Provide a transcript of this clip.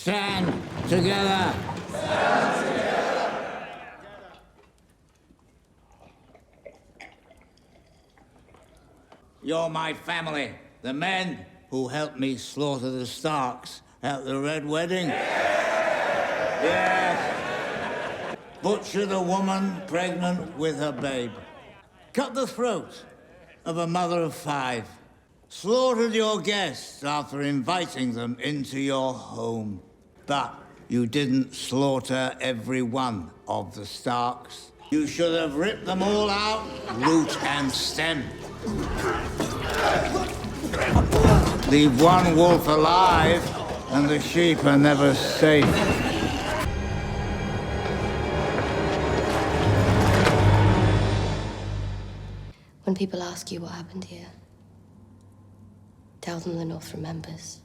Stand together. You're my family. The men who helped me slaughter the Starks at the Red Wedding. Yes. Butcher the woman pregnant with her babe. Cut the throat of a mother of 5. Slaughtered your guests after inviting them into your home. But you didn't slaughter every one of the Starks. You should have ripped them all out, root and stem. Leave one wolf alive, and the sheep are never safe. When people ask you what happened here, tell them the North remembers.